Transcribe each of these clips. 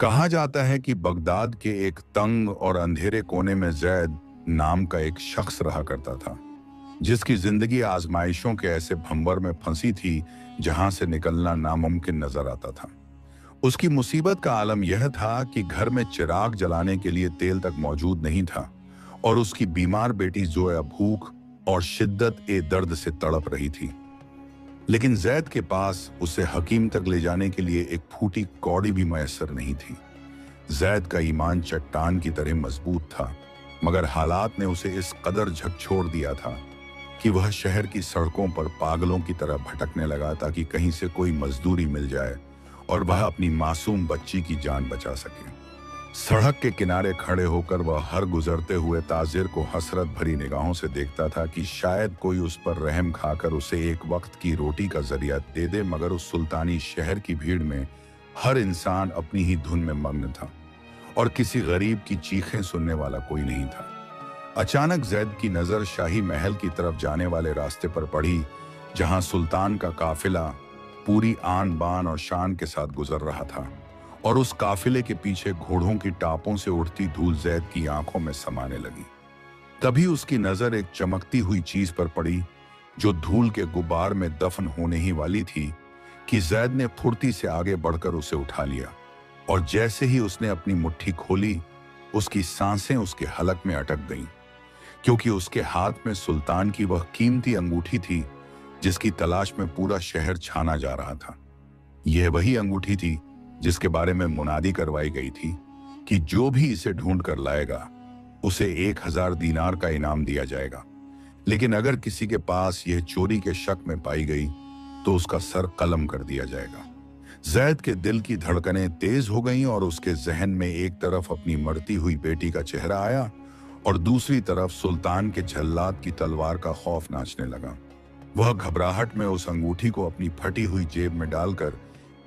कहा जाता है कि बगदाद के एक तंग और अंधेरे कोने में जैद नाम का एक शख्स रहा करता था, जिसकी जिंदगी आजमाइशों के ऐसे भंवर में फंसी थी जहां से निकलना नामुमकिन नजर आता था। उसकी मुसीबत का आलम यह था कि घर में चिराग जलाने के लिए तेल तक मौजूद नहीं था और उसकी बीमार बेटी जोया भूख और शिद्दत ए दर्द से तड़प रही थी। लेकिन जैद के पास उसे हकीम तक ले जाने के लिए एक फूटी कौड़ी भी मैसर नहीं थी। जैद का ईमान चट्टान की तरह मजबूत था, मगर हालात ने उसे इस कदर झकझोर दिया था कि वह शहर की सड़कों पर पागलों की तरह भटकने लगा ताकि कहीं से कोई मजदूरी मिल जाए और वह अपनी मासूम बच्ची की जान बचा सके। सड़क के किनारे खड़े होकर वह हर गुजरते हुए ताजिर को हसरत भरी निगाहों से देखता था कि शायद कोई उस पर रहम खाकर उसे एक वक्त की रोटी का जरिया दे दे, मगर उस सुल्तानी शहर की भीड़ में हर इंसान अपनी ही धुन में मग्न था और किसी गरीब की चीखें सुनने वाला कोई नहीं था। अचानक जैद की नजर शाही महल की तरफ जाने वाले रास्ते पर पड़ी, जहां सुल्तान का काफिला पूरी आन बान और शान के साथ गुजर रहा था और उस काफिले के पीछे घोड़ों की टापों से उठती धूल जैद की आंखों में समाने लगी। तभी उसकी नजर एक चमकती हुई चीज पर पड़ी जो धूल के गुबार में दफन होने ही वाली थी कि जैद ने फुर्ती से आगे बढ़कर उसे उठा लिया और जैसे ही उसने अपनी मुट्ठी खोली, उसकी सांसें उसके हलक में अटक गईं, क्योंकि उसके हाथ में सुल्तान की वह कीमती अंगूठी थी जिसकी तलाश में पूरा शहर छाना जा रहा था। यह वही अंगूठी थी जिसके बारे में मुनादी करवाई गई थी कि जो भी इसे ढूंढ कर लाएगा उसे 1000 दीनार का इनाम दिया जाएगा, लेकिन अगर किसी के पास यह चोरी के शक में पाई गई तो उसका सर कलम कर दिया जाएगा। जैद के दिल की धड़कनें तेज हो गईं और उसके जहन में एक तरफ अपनी मरती हुई बेटी का चेहरा आया और दूसरी तरफ सुल्तान के जल्लाद की तलवार का खौफ नाचने लगा। वह घबराहट में उस अंगूठी को अपनी फटी हुई जेब में डालकर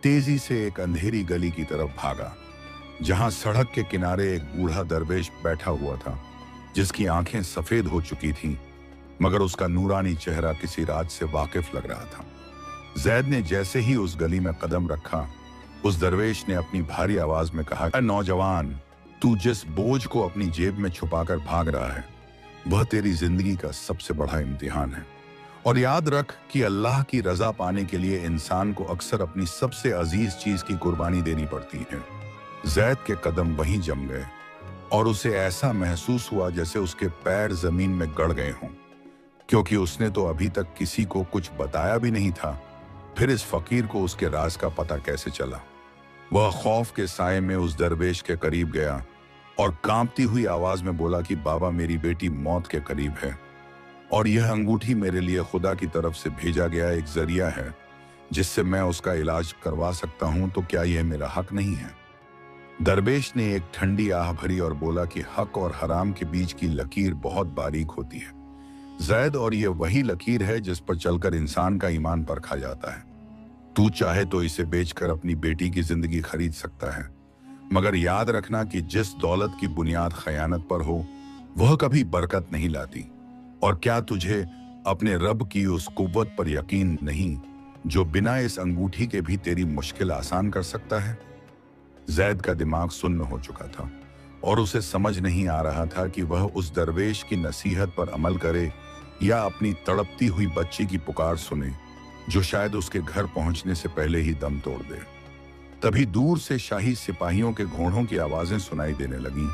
तेजी से एक अंधेरी गली की तरफ भागा, जहां सड़क के किनारे एक बूढ़ा दरवेश बैठा हुआ था जिसकी आंखें सफेद हो चुकी थीं, मगर उसका नूरानी चेहरा किसी राज से वाकिफ लग रहा था। जैद ने जैसे ही उस गली में कदम रखा, उस दरवेश ने अपनी भारी आवाज में कहा, नौजवान, तू जिस बोझ को अपनी जेब में छुपाकर भाग रहा है वह तेरी जिंदगी का सबसे बड़ा इम्तिहान है, और याद रख कि अल्लाह की रजा पाने के लिए इंसान को अक्सर अपनी सबसे अजीज चीज की कुर्बानी देनी पड़ती है। जैद के कदम वहीं जम गए और उसे ऐसा महसूस हुआ जैसे उसके पैर जमीन में गड़ गए हों, क्योंकि उसने तो अभी तक किसी को कुछ बताया भी नहीं था। फिर इस फकीर को उसके राज का पता कैसे चला? वह खौफ के साए में उस दरवेश के करीब गया और कांपती हुई आवाज में बोला कि बाबा, मेरी बेटी मौत के करीब है और यह अंगूठी मेरे लिए खुदा की तरफ से भेजा गया एक जरिया है जिससे मैं उसका इलाज करवा सकता हूं, तो क्या यह मेरा हक नहीं है? दरवेश ने एक ठंडी आह भरी और बोला कि हक और हराम के बीच की लकीर बहुत बारीक होती है जैद, और यह वही लकीर है जिस पर चलकर इंसान का ईमान परखा जाता है। तू चाहे तो इसे बेचकर अपनी बेटी की जिंदगी खरीद सकता है, मगर याद रखना कि जिस दौलत की बुनियाद खयानत पर हो वह कभी बरकत नहीं लाती। और क्या तुझे अपने रब की उस कुव्वत पर यकीन नहीं जो बिना इस अंगूठी के भी तेरी मुश्किल आसान कर सकता है? जैद का दिमाग सुन्न हो चुका था और उसे समझ नहीं आ रहा था कि वह उस दरवेश की नसीहत पर अमल करे या अपनी तड़पती हुई बच्ची की पुकार सुने जो शायद उसके घर पहुंचने से पहले ही दम तोड़ दे। तभी दूर से शाही सिपाहियों के घोड़ों की आवाजें सुनाई देने लगीं,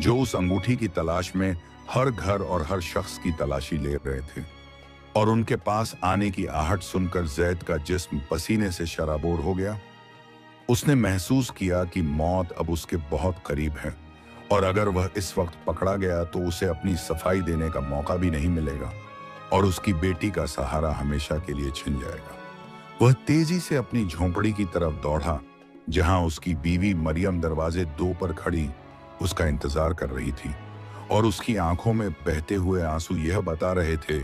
जो उस अंगूठी की तलाश में हर घर और हर शख्स की तलाशी ले रहे थे। और उनके पास आने की आहट सुनकर जैद का जिस्म पसीने से शराबोर हो गया। उसने महसूस किया कि मौत अब उसके बहुत करीब है और अगर वह इस वक्त पकड़ा गया तो उसे अपनी सफाई देने का मौका भी नहीं मिलेगा और उसकी बेटी का सहारा हमेशा के लिए छिन जाएगा। वह तेजी से अपनी झोंपड़ी की तरफ दौड़ा, जहां उसकी बीवी मरियम दरवाजे 2 पर खड़ी उसका इंतजार कर रही थी और उसकी आंखों में बहते हुए आंसू यह बता रहे थे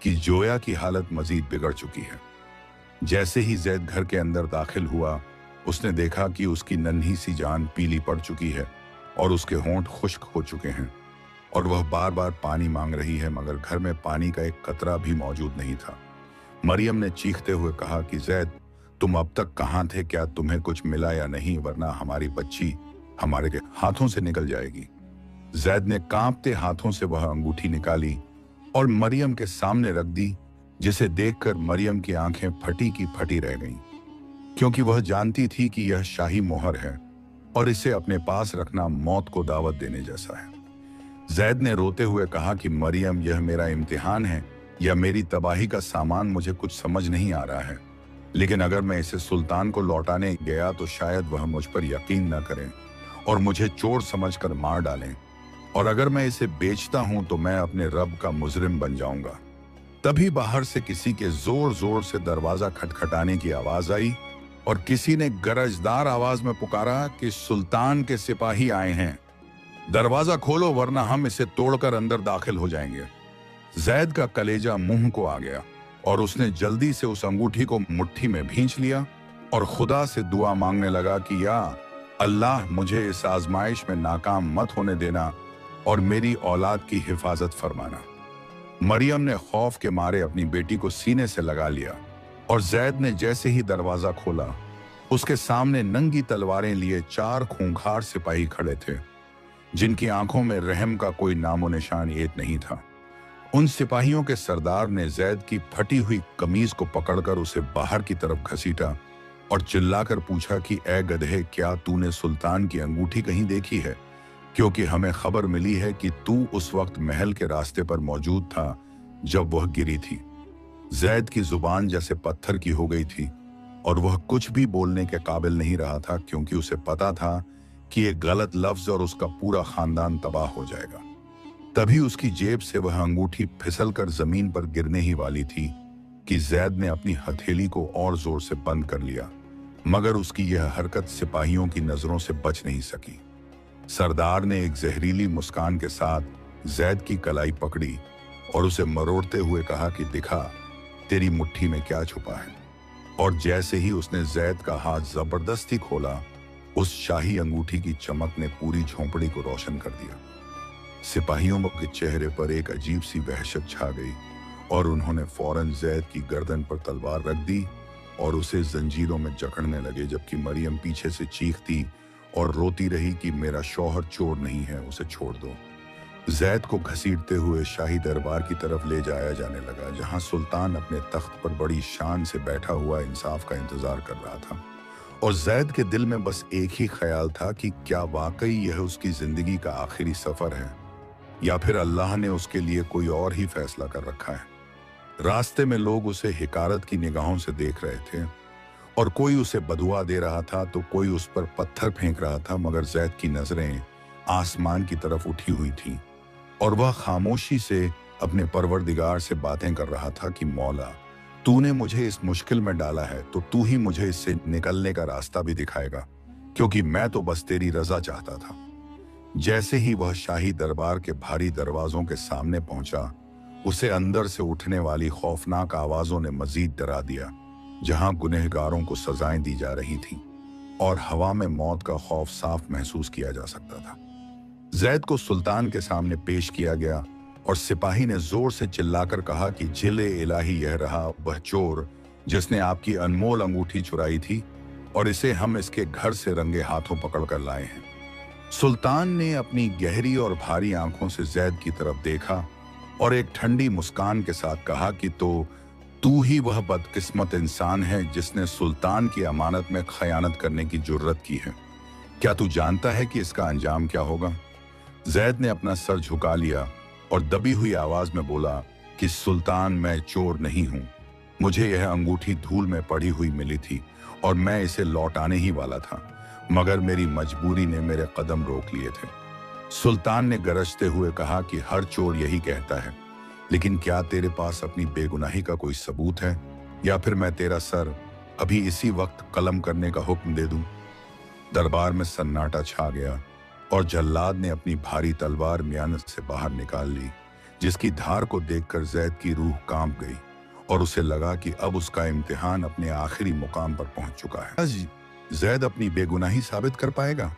कि जोया की हालत मजीद बिगड़ चुकी है। जैसे ही जैद घर के अंदर दाखिल हुआ, उसने देखा कि उसकी नन्ही सी जान पीली पड़ चुकी है और उसके होंठ खुश्क हो चुके हैं और वह बार बार पानी मांग रही है, मगर घर में पानी का एक कतरा भी मौजूद नहीं था। मरियम ने चीखते हुए कहा कि जैद, तुम अब तक कहाँ थे? क्या तुम्हें कुछ मिला या नहीं? वरना हमारी बच्ची हमारे के हाथों से निकल जाएगी। जैद ने कांपते हाथों से वह अंगूठी निकाली और मरियम के सामने रख दी, जिसे देखकर मरियम की आंखें फटी की फटी रह गईं, क्योंकि वह जानती थी कि यह शाही मोहर है और इसे अपने पास रखना मौत को दावत देने जैसा है। जैद ने रोते हुए कहा कि मरियम, यह मेरा इम्तिहान है या मेरी तबाही का सामान? मुझे कुछ समझ नहीं आ रहा है, लेकिन अगर मैं इसे सुल्तान को लौटाने गया तो शायद वह मुझ पर यकीन न करें और मुझे चोर समझकर मार डालें, और अगर मैं इसे बेचता हूं तो मैं अपने रब का मुजरिम बन जाऊंगा। तभी बाहर से किसी के जोर जोर से दरवाजा खटखटाने की आवाज आई और किसी ने गरजदार आवाज में पुकारा कि सुल्तान के सिपाही आए हैं, दरवाजा खोलो वरना हम इसे तोड़कर अंदर दाखिल हो जाएंगे। जैद का कलेजा मुंह को आ गया और उसने जल्दी से उस अंगूठी को मुट्ठी में भींच लिया और खुदा से दुआ मांगने लगा कि या अल्लाह, मुझे इस आजमाइश में नाकाम मत होने देना और मेरी औलाद की हिफाजत फरमाना। मरियम ने खौफ के मारे अपनी बेटी को सीने से लगा लिया और जैद ने जैसे ही दरवाजा खोला, उसके सामने नंगी तलवारें लिए 4 खूंखार सिपाही खड़े थे, जिनकी आंखों में रहम का कोई नामो निशान एक नहीं था। उन सिपाहियों के सरदार ने जैद की फटी हुई कमीज को पकड़कर उसे बाहर की तरफ घसीटा और चिल्लाकर पूछा कि ए गधे, क्या तूने सुल्तान की अंगूठी कहीं देखी है? क्योंकि हमें खबर मिली है कि तू उस वक्त महल के रास्ते पर मौजूद था जब वह गिरी थी। जैद की जुबान जैसे पत्थर की हो गई थी और वह कुछ भी बोलने के काबिल नहीं रहा था, क्योंकि उसे पता था कि एक गलत लफ्ज और उसका पूरा खानदान तबाह हो जाएगा। तभी उसकी जेब से वह अंगूठी फिसलकर जमीन पर गिरने ही वाली थी कि जैद ने अपनी हथेली को और जोर से बंद कर लिया, मगर उसकी यह हरकत सिपाहियों की नजरों से बच नहीं सकी। सरदार ने एक जहरीली मुस्कान के साथ जैद की कलाई पकड़ी और उसे मरोड़ते हुए कहा कि दिखा, तेरी मुट्ठी में क्या छुपा है। और जैसे ही उसने जैद का हाथ जबरदस्ती खोला, उस शाही अंगूठी की चमक ने पूरी झोंपड़ी को रोशन कर दिया। सिपाहियों के चेहरे पर एक अजीब सी वहशत छा गई और उन्होंने फौरन जैद की गर्दन पर तलवार रख दी और उसे जंजीरों में जकड़ने लगे, जबकि मरियम पीछे से चीखती और रोती रही कि मेरा शौहर चोर नहीं है, उसे छोड़ दो। जैद को घसीटते हुए शाही दरबार की तरफ ले जाया जाने लगा, जहां सुल्तान अपने तख्त पर बड़ी शान से बैठा हुआ इंसाफ का इंतजार कर रहा था। और जैद के दिल में बस एक ही ख्याल था कि क्या वाकई यह उसकी जिंदगी का आखिरी सफर है या फिर अल्लाह ने उसके लिए कोई और ही फैसला कर रखा है। रास्ते में लोग उसे हिकारत की निगाहों से देख रहे थे और कोई उसे बदुआ दे रहा था तो कोई उस पर पत्थर फेंक रहा था, मगर जैद की नजरें आसमान की तरफ उठी हुई थीं और वह खामोशी से अपने परवरदिगार से बातें कर रहा था कि मौला, तूने मुझे इस मुश्किल में डाला है तो तू ही मुझे इससे निकलने का रास्ता भी दिखाएगा, क्योंकि मैं तो बस तेरी रजा चाहता था। जैसे ही वह शाही दरबार के भारी दरवाजों के सामने पहुंचा, उसे अंदर से उठने वाली खौफनाक आवाजों ने मजीद डरा दिया, जहां गुनहगारों को सजाएं दी जा रही थीं और हवा में मौत का खौफ साफ महसूस किया जा सकता था। जैद को सुल्तान के सामने पेश किया गया और सिपाही ने जोर से चिल्लाकर कहा कि जिले इलाही, यह रहा वह चोर जिसने आपकी अनमोल अंगूठी चुराई थी और इसे हम इसके घर से रंगे हाथों पकड़कर लाए हैं। सुल्तान ने अपनी गहरी और भारी आंखों से जैद की तरफ देखा और एक ठंडी मुस्कान के साथ कहा कि तो तू ही वह बदकिस्मत इंसान है जिसने सुल्तान की अमानत में खयानत करने की जुर्रत की है। क्या तू जानता है कि इसका अंजाम क्या होगा? जैद ने अपना सर झुका लिया और दबी हुई आवाज में बोला कि सुल्तान, मैं चोर नहीं हूं। मुझे यह अंगूठी धूल में पड़ी हुई मिली थी और मैं इसे लौटाने ही वाला था, मगर मेरी मजबूरी ने मेरे कदम रोक लिए थे। सुल्तान ने गरजते हुए कहा कि हर चोर यही कहता है, लेकिन क्या तेरे पास अपनी बेगुनाही का कोई सबूत है, या फिर मैं तेरा सर अभी इसी वक्त कलम करने का हुक्म दे दूं? दरबार में सन्नाटा छा गया और जल्लाद ने अपनी भारी तलवार मियानत से बाहर निकाल ली, जिसकी धार को देखकर जैद की रूह कांप गई और उसे लगा कि अब उसका इम्तिहान अपने आखिरी मुकाम पर पहुंच चुका है। जैद अपनी बेगुनाही साबित कर पाएगा?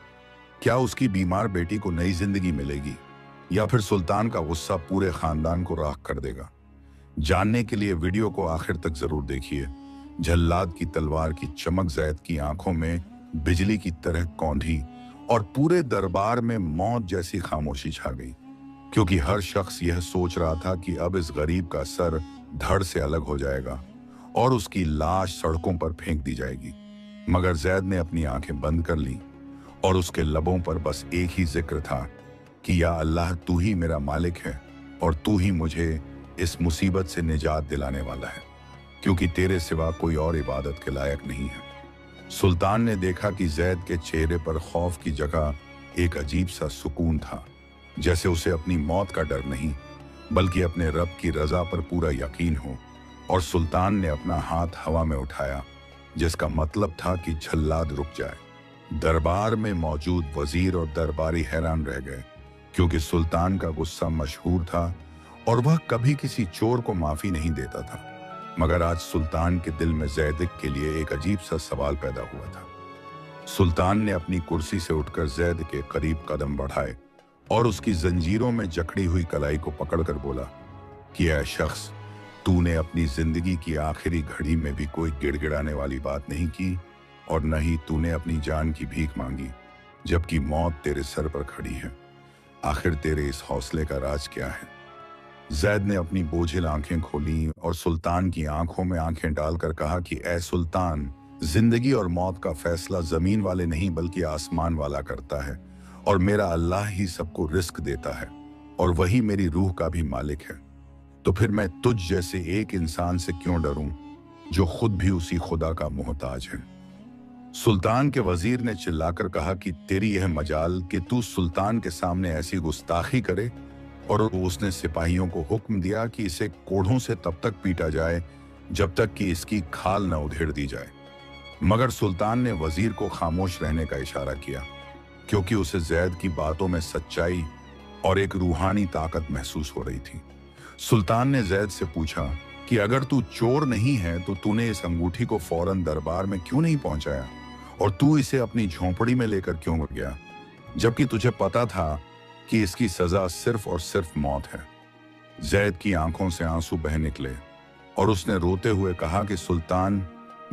क्या उसकी बीमार बेटी को नई जिंदगी मिलेगी, या फिर सुल्तान का गुस्सा पूरे खानदान को राख कर देगा? जानने के लिए वीडियो को आखिर तक जरूर देखिए। जल्लाद की तलवार की चमक जैद की आंखों में बिजली की तरह कौंधी और पूरे दरबार में मौत जैसी खामोशी छा गई, क्योंकि हर शख्स यह सोच रहा था कि अब इस गरीब का सर धड़ से अलग हो जाएगा और उसकी लाश सड़कों पर फेंक दी जाएगी। मगर जैद ने अपनी आंखें बंद कर ली और उसके लबों पर बस एक ही जिक्र था कि या अल्लाह, तू ही मेरा मालिक है और तू ही मुझे इस मुसीबत से निजात दिलाने वाला है, क्योंकि तेरे सिवा कोई और इबादत के लायक नहीं है। सुल्तान ने देखा कि जैद के चेहरे पर खौफ की जगह एक अजीब सा सुकून था, जैसे उसे अपनी मौत का डर नहीं बल्कि अपने रब की रजा पर पूरा यकीन हो। और सुल्तान ने अपना हाथ हवा में उठाया, जिसका मतलब था कि जल्लाद रुक जाए। दरबार में मौजूद वजीर और दरबारी हैरान रह गए, क्योंकि सुल्तान का गुस्सा मशहूर था और वह कभी किसी चोर को माफी नहीं देता था। मगर आज सुल्तान के दिल में जैद के लिए एक अजीब सा सवाल पैदा हुआ था। सुल्तान ने अपनी कुर्सी से उठकर जैद के करीब कदम बढ़ाए और उसकी जंजीरों में जकड़ी हुई कलाई को पकड़कर बोला कि ऐ शख्स, तूने अपनी जिंदगी की आखिरी घड़ी में भी कोई गिड़गिड़ाने वाली बात नहीं की और न ही तूने अपनी जान की भीख मांगी, जबकि मौत तेरे सर पर खड़ी है। आखिर तेरे इस हौसले का राज क्या है? जैद ने अपनी बोझिल आंखें खोली और सुल्तान की आंखों में आंखें डालकर कहा कि ऐ सुल्तान, जिंदगी और मौत का फैसला जमीन वाले नहीं बल्कि आसमान वाला करता है, और मेरा अल्लाह ही सबको रिस्क देता है और वही मेरी रूह का भी मालिक है। तो फिर मैं तुझ जैसे एक इंसान से क्यों डरूं जो खुद भी उसी खुदा का मोहताज है? सुल्तान के वजीर ने चिल्लाकर कहा कि तेरी यह मजाल कि तू सुल्तान के सामने ऐसी गुस्ताखी करे, और उसने सिपाहियों को हुक्म दिया कि इसे कोढ़ों से तब तक पीटा जाए जब तक कि इसकी खाल न उधेड़ दी जाए। मगर सुल्तान ने वजीर को खामोश रहने का इशारा किया, क्योंकि उसे जैद की बातों में सच्चाई और एक रूहानी ताकत महसूस हो रही थी। सुल्तान ने जैद से पूछा कि अगर तू चोर नहीं है तो तूने इस अंगूठी को फौरन दरबार में क्यों नहीं पहुंचाया, और तू इसे अपनी झोंपड़ी में लेकर क्यों गया, जबकि तुझे पता था कि इसकी सजा सिर्फ और सिर्फ मौत है। जैद की आंखों से आंसू बह निकले और उसने रोते हुए कहा कि सुल्तान,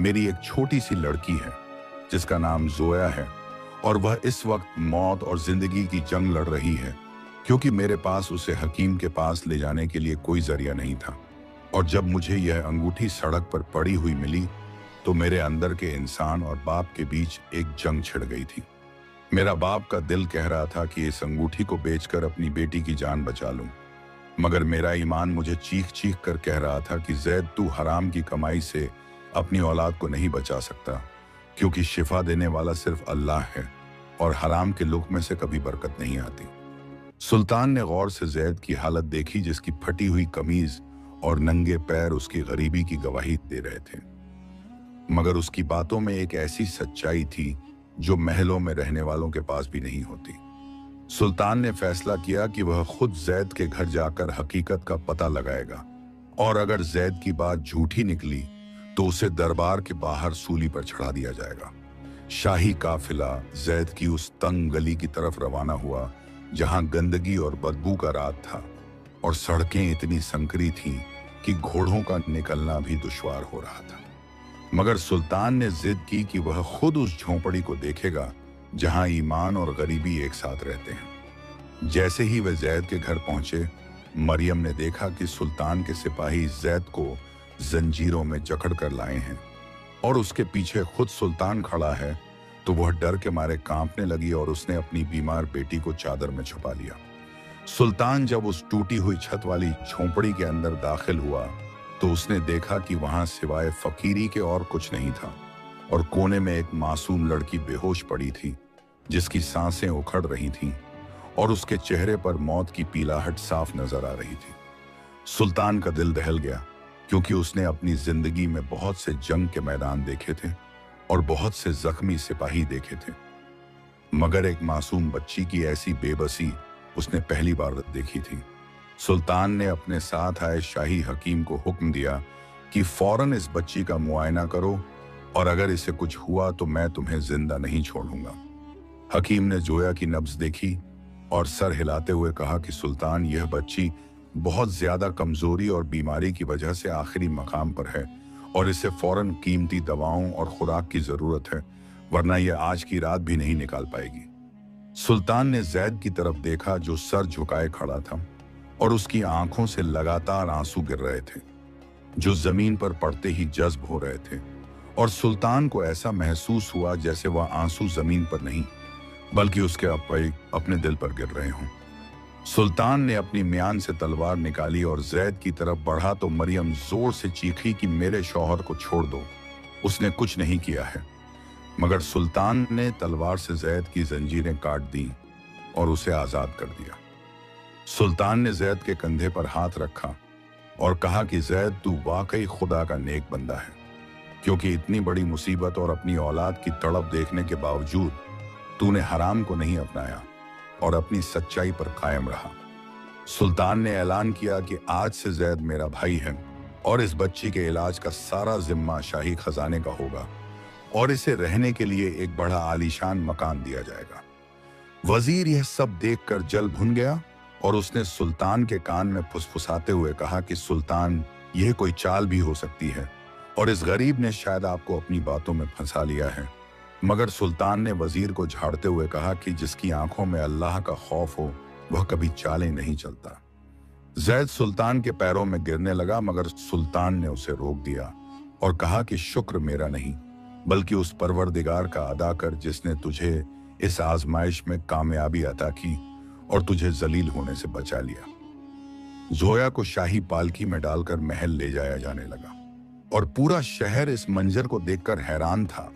मेरी एक छोटी सी लड़की है जिसका नाम जोया है, और वह इस वक्त मौत और जिंदगी की जंग लड़ रही है, क्योंकि मेरे पास उसे हकीम के पास ले जाने के लिए कोई जरिया नहीं था। और जब मुझे यह अंगूठी सड़क पर पड़ी हुई मिली तो मेरे अंदर के इंसान और बाप के बीच एक जंग छिड़ गई थी। मेरा बाप का दिल कह रहा था कि इस अंगूठी को बेचकर अपनी बेटी की जान बचा लूं, मगर मेरा ईमान मुझे चीख चीख कर कह रहा था कि जैद, तू हराम की कमाई से अपनी औलाद को नहीं बचा सकता, क्योंकि शिफा देने वाला सिर्फ अल्लाह है और हराम के लुक्मे से कभी बरकत नहीं आती। सुल्तान ने गौर से जैद की हालत देखी, जिसकी फटी हुई कमीज और नंगे पैर उसकी गरीबी की गवाही दे रहे थे। मगर उसकी बातों में एक ऐसी सच्चाई थी जो महलों में रहने वालों के पास भी नहीं होती। सुल्तान ने फैसला किया कि वह खुद जैद के घर जाकर हकीकत का पता लगाएगा, और अगर जैद की बात झूठी निकली तो उसे दरबार के बाहर सूली पर चढ़ा दिया जाएगा। शाही काफिला जैद की उस तंग गली की तरफ रवाना हुआ जहां गंदगी और बदबू का रात था और सड़कें इतनी संकरी थीं कि घोड़ों का निकलना भी दुश्वार हो रहा था। मगर सुल्तान ने जिद की कि वह खुद उस झोंपड़ी को देखेगा जहां ईमान और गरीबी एक साथ रहते हैं। जैसे ही वे जैद के घर पहुंचे, मरियम ने देखा कि सुल्तान के सिपाही जैद को जंजीरों में जकड़ कर लाए हैं और उसके पीछे खुद सुल्तान खड़ा है, तो वह डर के मारे कांपने लगी और उसने अपनी बीमार बेटी को चादर में छुपा लिया। सुल्तान जब उस टूटी हुई छत वाली झोंपड़ी के अंदर दाखिल हुआ तो उसने देखा कि वहां सिवाय फकीरी के और कुछ नहीं था, और कोने में एक मासूम लड़की बेहोश पड़ी थी जिसकी सांसें उखड़ रही थीं और उसके चेहरे पर मौत की पीलाहट साफ नजर आ रही थी। सुल्तान का दिल दहल गया, क्योंकि उसने अपनी जिंदगी में बहुत से जंग के मैदान देखे थे और बहुत से जख्मी सिपाही देखे थे, मगर एक मासूम बच्ची की ऐसी बेबसी उसने पहली बार देखी थी। सुल्तान ने अपने साथ आए शाही हकीम को हुक्म दिया कि फौरन इस बच्ची का मुआयना करो, और अगर इसे कुछ हुआ तो मैं तुम्हें जिंदा नहीं छोड़ूंगा। हकीम ने जोया की नब्ज देखी और सर हिलाते हुए कहा कि सुल्तान, यह बच्ची बहुत ज्यादा कमजोरी और बीमारी की वजह से आखिरी मकाम पर है और इसे फौरन कीमती दवाओं और खुराक की जरूरत है, वरना यह आज की रात भी नहीं निकाल पाएगी। सुल्तान ने जैद की तरफ देखा जो सर झुकाए खड़ा था और उसकी आंखों से लगातार आंसू गिर रहे थे, जो जमीन पर पड़ते ही जज्ब हो रहे थे। और सुल्तान को ऐसा महसूस हुआ जैसे वह आंसू जमीन पर नहीं बल्कि उसके अपने दिल पर गिर रहे हों। सुल्तान ने अपनी म्यान से तलवार निकाली और जैद की तरफ बढ़ा तो मरियम जोर से चीखी कि मेरे शौहर को छोड़ दो, उसने कुछ नहीं किया है। मगर सुल्तान ने तलवार से जैद की जंजीरें काट दी और उसे आजाद कर दिया। सुल्तान ने जैद के कंधे पर हाथ रखा और कहा कि जैद, तू वाकई खुदा का नेक बंदा है, क्योंकि इतनी बड़ी मुसीबत और अपनी औलाद की तड़प देखने के बावजूद तूने हराम को नहीं अपनाया और अपनी सच्चाई पर कायम रहा। सुल्तान ने ऐलान किया कि आज से जैद मेरा भाई है और इस बच्ची के इलाज का सारा जिम्मा शाही खजाने का होगा और इसे रहने के लिए एक बड़ा आलीशान मकान दिया जाएगा। वजीर यह सब देखकर जल भुन गया और उसने सुल्तान के कान में फुसफुसाते हुए कहा कि सुल्तान, यह कोई चाल भी हो सकती है और इस गरीब ने शायद आपको अपनी बातों में फंसा लिया है। मगर सुल्तान ने वजीर को झाड़ते हुए कहा कि जिसकी आंखों में अल्लाह का खौफ हो वह कभी चालें नहीं चलता। जैद सुल्तान के पैरों में गिरने लगा, मगर सुल्तान ने उसे रोक दिया और कहा कि शुक्र मेरा नहीं बल्कि उस परवरदिगार का अदा कर जिसने तुझे इस आजमाइश में कामयाबी अता की और तुझे जलील होने से बचा लिया। जोया को शाही पालकी में डालकर महल ले जाया जाने लगा और पूरा शहर इस मंजर को देखकर हैरान था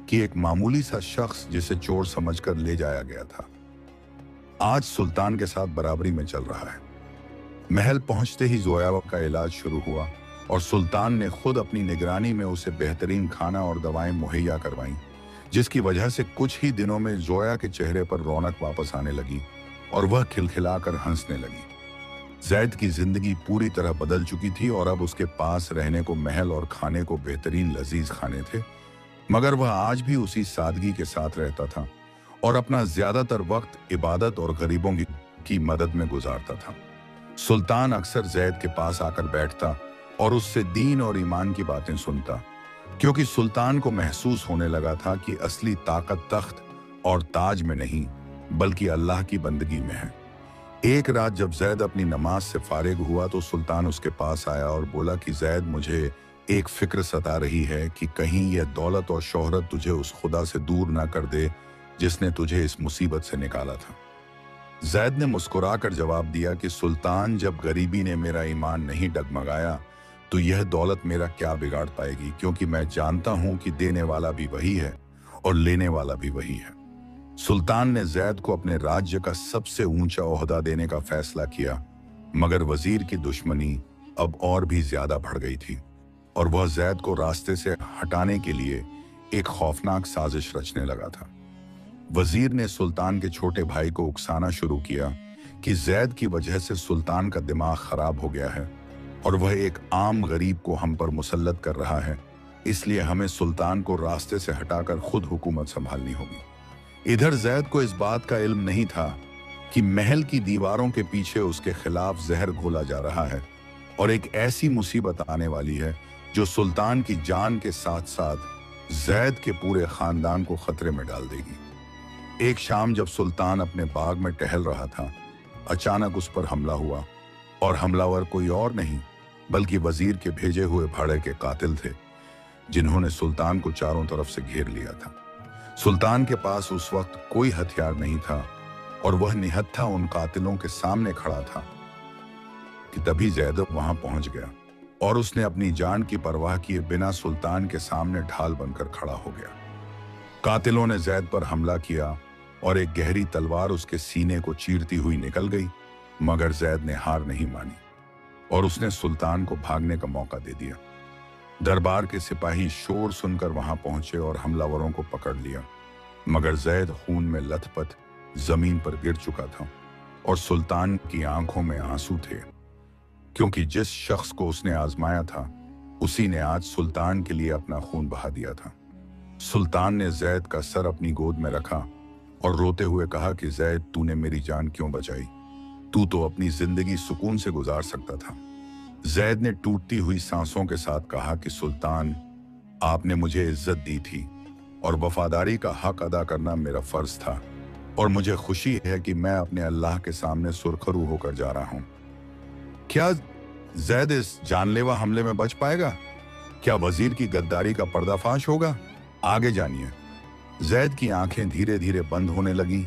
कि एक मामूली सा शख्स जिसे चोर समझकर ले जाया गया था आज सुल्तान के साथ बराबरी में चल रहा है। महल पहुंचते ही जोया का इलाज शुरू हुआ और सुल्तान ने खुद अपनी निगरानी में उसे बेहतरीन खाना और दवाएं मुहैया करवाईं, जिसकी वजह से कुछ ही दिनों में जोया के चेहरे पर रौनक वापस आने लगी और वह खिलखिलाकर हंसने लगी। जैद की जिंदगी पूरी तरह बदल चुकी थी और अब उसके पास रहने को महल और खाने को बेहतरीन लजीज खाने थे, मगर वह आज भी उसी सादगी के साथ रहता था और अपना ज्यादातर वक्त इबादत और गरीबों की मदद में गुजारता था। सुल्तान अक्सर जैद के पास आकर बैठता और उससे दीन और ईमान की बातें सुनता, क्योंकि सुल्तान को महसूस होने लगा था कि असली ताकत तख्त और ताज में नहीं बल्कि अल्लाह की बंदगी में है। एक रात जब जैद अपनी नमाज से फारिग हुआ तो सुल्तान उसके पास आया और बोला कि जैद, मुझे एक फिक्र सता रही है कि कहीं यह दौलत और शोहरत तुझे उस खुदा से दूर ना कर दे जिसने तुझे इस मुसीबत से निकाला था। जैद ने मुस्कुराकर जवाब दिया कि सुल्तान, जब गरीबी ने मेरा ईमान नहीं डगमगाया तो यह दौलत मेरा क्या बिगाड़ पाएगी, क्योंकि मैं जानता हूं कि देने वाला भी वही है और लेने वाला भी वही है। सुल्तान ने जैद को अपने राज्य का सबसे ऊंचा ओहदा देने का फैसला किया, मगर वजीर की दुश्मनी अब और भी ज्यादा बढ़ गई थी और वह जैद को रास्ते से हटाने के लिए एक खौफनाक साजिश रचने लगा था। वजीर ने सुल्तान के छोटे भाई को उकसाना शुरू किया कि जैद की वजह से सुल्तान का दिमाग खराब हो गया है और वह एक आम गरीब को हम पर मुसल्लत कर रहा है, इसलिए हमें सुल्तान को रास्ते से हटाकर खुद हुकूमत संभालनी होगी। इधर जैद को इस बात का इल्म नहीं था कि महल की दीवारों के पीछे उसके खिलाफ जहर घोला जा रहा है और एक ऐसी मुसीबत आने वाली है जो सुल्तान की जान के साथ साथ जैद के पूरे खानदान को खतरे में डाल देगी। एक शाम जब सुल्तान अपने बाग में टहल रहा था, अचानक उस पर हमला हुआ और हमलावर कोई और नहीं बल्कि वजीर के भेजे हुए भाड़े के कातिल थे, जिन्होंने सुल्तान को चारों तरफ से घेर लिया था। सुल्तान के पास उस वक्त कोई हथियार नहीं था और वह निहत्था उन कातिलों के सामने खड़ा था कि तभी जैद वहां पहुंच गया और उसने अपनी जान की परवाह किए बिना सुल्तान के सामने ढाल बनकर खड़ा हो गया। कातिलों ने जैद पर हमला किया और एक गहरी तलवार उसके सीने को चीरती हुई निकल गई, मगर जैद ने हार नहीं मानी और उसने सुल्तान को भागने का मौका दे दिया। दरबार के सिपाही शोर सुनकर वहां पहुंचे और हमलावरों को पकड़ लिया, मगर जैद खून में लथपथ जमीन पर गिर चुका था और सुल्तान की आंखों में आंसू थे, क्योंकि जिस शख्स को उसने आजमाया था उसी ने आज सुल्तान के लिए अपना खून बहा दिया था। सुल्तान ने जैद का सर अपनी गोद में रखा और रोते हुए कहा कि जैद, तूने मेरी जान क्यों बचाई? तू तो अपनी जिंदगी सुकून से गुजार सकता था। जैद ने टूटती हुई सांसों के साथ कहा कि सुल्तान, आपने मुझे इज्जत दी थी और वफादारी का हक अदा करना मेरा फर्ज था, और मुझे खुशी है कि मैं अपने अल्लाह के सामने सुरखरू होकर जा रहा हूं। क्या जैद इस जानलेवा हमले में बच पाएगा? क्या वजीर की गद्दारी का पर्दाफाश होगा? आगे जानिए। जैद की आंखें धीरे धीरे बंद होने लगीं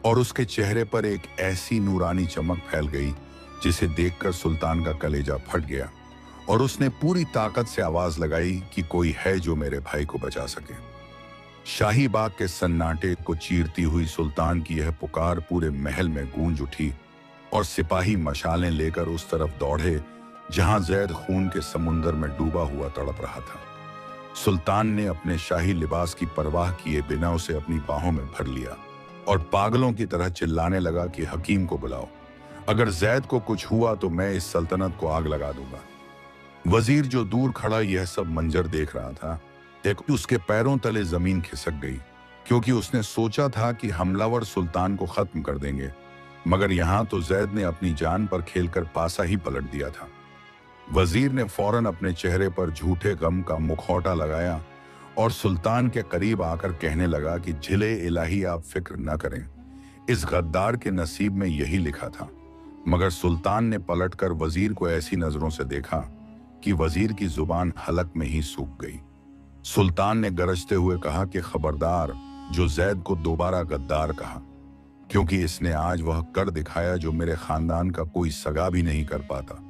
और उसके चेहरे पर एक ऐसी नूरानी चमक फैल गई जिसे देखकर सुल्तान का कलेजा फट गया, और उसने पूरी ताकत से आवाज लगाई कि कोई है जो मेरे भाई को बचा सके। शाही बाग के सन्नाटे को चीरती हुई सुल्तान की यह पुकार पूरे महल में गूंज उठी, और सिपाही मशालें लेकर उस तरफ दौड़े जहां जैद खून के समुंदर में डूबा हुआ तड़प रहा था। सुल्तान ने अपने शाही लिबास की परवाह किए बिना उसे अपनी बाहों में भर लिया और पागलों की तरह चिल्लाने लगा कि हकीम को बुलाओ। अगर जैद को कुछ हुआ तो मैं इस सल्तनत को आग लगा दूंगा। वजीर जो दूर खड़ा यह सब मंजर देख रहा था, एक उसके पैरों तले जमीन खिसक गई, क्योंकि उसने सोचा था कि हमलावर सुल्तान को खत्म कर देंगे, मगर यहां तो जैद ने अपनी जान पर खेलकर पासा ही पलट दिया था। वजीर ने फौरन अपने चेहरे पर झूठे गम का मुखौटा लगाया और सुल्तान के करीब आकर कहने लगा कि झिले इलाही, आप फिक्र न करें, इस गद्दार के नसीब में यही लिखा था। मगर सुल्तान ने पलटकर वजीर को ऐसी नजरों से देखा कि वजीर की जुबान हलक में ही सूख गई। सुल्तान ने गरजते हुए कहा कि खबरदार जो जैद को दोबारा गद्दार कहा, क्योंकि इसने आज वह कर दिखाया जो मेरे खानदान का कोई सगा भी नहीं कर पाता,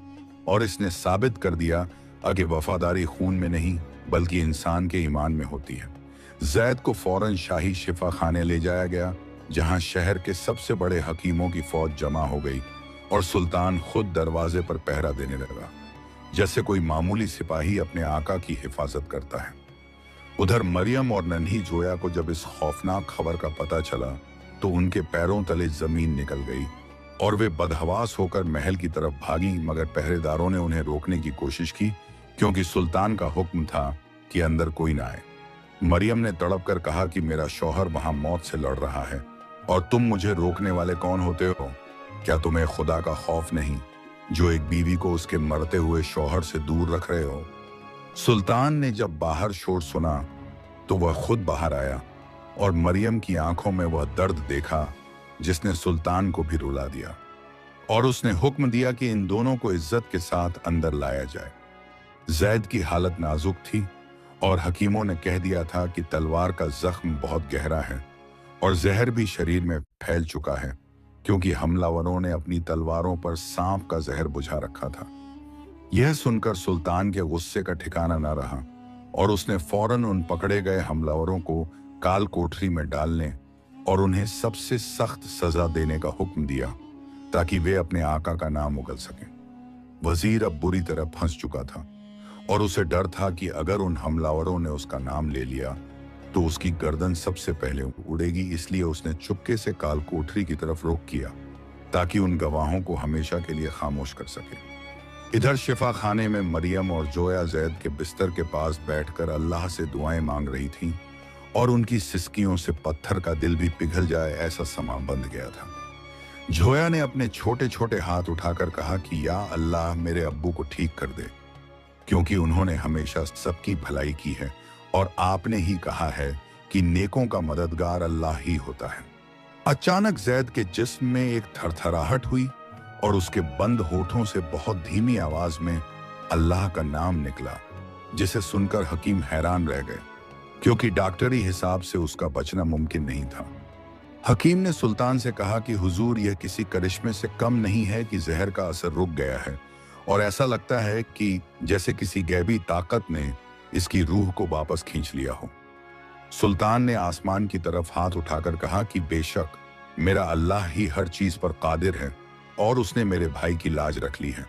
और इसने साबित कर दिया कि वफादारी खून में नहीं बल्कि इंसान के ईमान में होती है। जैद को फौरन शाही शिफा खाने ले जाया गया, जहां शहर के सबसे बड़े हकीमों की फौज जमा हो गई, और सुल्तान खुद दरवाजे पर पहरा देने लगा, जैसे कोई मामूली सिपाही अपने आका की हिफाजत करता है। उधर मरियम और नन्ही जोया को जब इस खौफनाक खबर का पता चला तो उनके पैरों तले जमीन निकल गई और वे बदहवास होकर महल की तरफ भागी, मगर पहरेदारों ने उन्हें रोकने की कोशिश की, क्योंकि सुल्तान का हुक्म था कि अंदर कोई ना आए। मरियम ने तड़प कर कहा कि मेरा शौहर वहां मौत से लड़ रहा है और तुम मुझे रोकने वाले कौन होते हो? क्या तुम्हें खुदा का खौफ नहीं जो एक बीवी को उसके मरते हुए शौहर से दूर रख रहे हो? सुल्तान ने जब बाहर शोर सुना तो वह खुद बाहर आया और मरियम की आंखों में वह दर्द देखा जिसने सुल्तान को भी रुला दिया, और उसने हुक्म दिया कि इन दोनों को इज्जत के साथ अंदर लाया जाए। जैद की हालत नाजुक थी और हकीमों ने कह दिया था कि तलवार का जख्म बहुत गहरा है और जहर भी शरीर में फैल चुका है, क्योंकि हमलावरों ने अपनी तलवारों पर सांप का जहर बुझा रखा था। यह सुनकर सुल्तान के गुस्से का ठिकाना न रहा और उसने फौरन उन पकड़े गए हमलावरों को काल कोठरी में डालने और उन्हें सबसे सख्त सजा देने का हुक्म दिया, ताकि वे अपने आका का नाम उगल सकें। वजीर अब बुरी तरह फंस चुका था और उसे डर था कि अगर उन हमलावरों ने उसका नाम ले लिया तो उसकी गर्दन सबसे पहले उड़ेगी, इसलिए उसने चुपके से काल कोठरी की तरफ रुख किया ताकि उन गवाहों को हमेशा के लिए खामोश कर सके। इधर शिफा खाने में मरियम और जोया जैद के बिस्तर के पास बैठकर अल्लाह से दुआएं मांग रही थीं, और उनकी सिसकियों से पत्थर का दिल भी पिघल जाए ऐसा समा बंध गया था। जोया ने अपने छोटे छोटे हाथ उठाकर कहा कि या अल्लाह, मेरे अब्बू को ठीक कर दे, क्योंकि उन्होंने हमेशा सबकी भलाई की है और आपने ही कहा है कि नेकों का मददगार अल्लाह ही होता है। अचानक जैद के जिस्म में एक थरथराहट हुई और उसके बंद होठों से बहुत धीमी आवाज में अल्लाह का नाम निकला, जिसे सुनकर हकीम हैरान रह गए, क्योंकि डॉक्टरी हिसाब से उसका बचना मुमकिन नहीं था। हकीम ने सुल्तान से कहा कि हुजूर, यह किसी करिश्मे से कम नहीं है कि जहर का असर रुक गया है और ऐसा लगता है कि जैसे किसी गैबी ताकत ने इसकी रूह को वापस खींच लिया हो। सुल्तान ने आसमान की तरफ हाथ उठाकर कहा कि बेशक मेरा अल्लाह ही हर चीज पर कादिर है और उसने मेरे भाई की लाज रख ली है।